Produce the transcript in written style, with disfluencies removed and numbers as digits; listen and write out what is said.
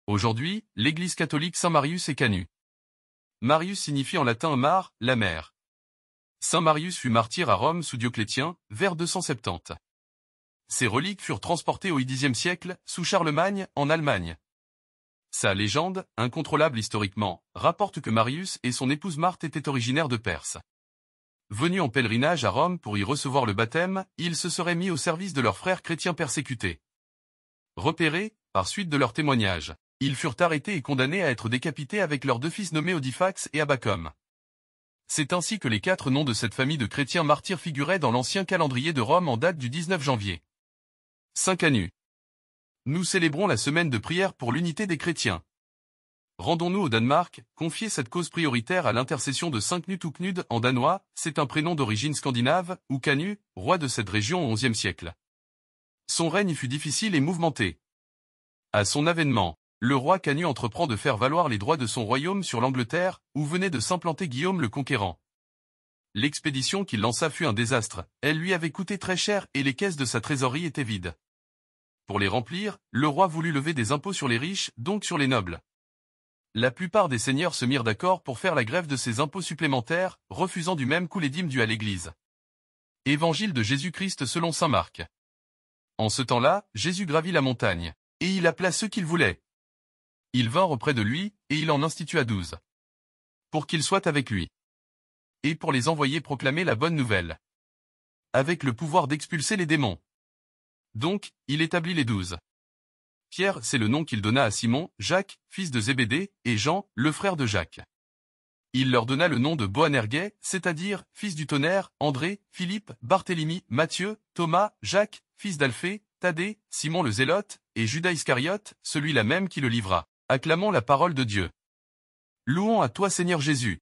Aujourd'hui, l'Église catholique Saint Marius est connue. Marius signifie en latin mare, la mer. Saint Marius fut martyr à Rome sous Dioclétien, vers 270. Ses reliques furent transportées au Xe siècle, sous Charlemagne, en Allemagne. Sa légende, incontrôlable historiquement, rapporte que Marius et son épouse Marthe étaient originaires de Perse. Venus en pèlerinage à Rome pour y recevoir le baptême, ils se seraient mis au service de leurs frères chrétiens persécutés. Repérés, par suite de leurs témoignages, ils furent arrêtés et condamnés à être décapités avec leurs deux fils nommés Audifax et Abacom. C'est ainsi que les 4 noms de cette famille de chrétiens martyrs figuraient dans l'ancien calendrier de Rome en date du 19 janvier. 5 Anu. Nous célébrons la semaine de prière pour l'unité des chrétiens. Rendons-nous au Danemark, confier cette cause prioritaire à l'intercession de Saint Knut ou Knud en danois, c'est un prénom d'origine scandinave, ou Kanu, roi de cette région au XIe siècle. Son règne fut difficile et mouvementé. À son avènement, le roi Kanu entreprend de faire valoir les droits de son royaume sur l'Angleterre, où venait de s'implanter Guillaume le Conquérant. L'expédition qu'il lança fut un désastre, elle lui avait coûté très cher et les caisses de sa trésorerie étaient vides. Pour les remplir, le roi voulut lever des impôts sur les riches, donc sur les nobles. La plupart des seigneurs se mirent d'accord pour faire la grève de ces impôts supplémentaires, refusant du même coup les dîmes dues à l'Église. Évangile de Jésus-Christ selon saint Marc. En ce temps-là, Jésus gravit la montagne, et il appela ceux qu'il voulait. Ils vinrent auprès de lui, et il en institua 12. Pour qu'ils soient avec lui. Et pour les envoyer proclamer la bonne nouvelle. Avec le pouvoir d'expulser les démons. Donc, il établit les 12. Pierre, c'est le nom qu'il donna à Simon, Jacques, fils de Zébédée, et Jean, le frère de Jacques. Il leur donna le nom de Boanerges, c'est-à-dire, fils du tonnerre, André, Philippe, Barthélemy, Matthieu, Thomas, Jacques, fils d'Alphée, Thaddée, Simon le Zélote, et Judas Iscariote, celui-là même qui le livra. Acclamons la parole de Dieu. Louons à toi Seigneur Jésus.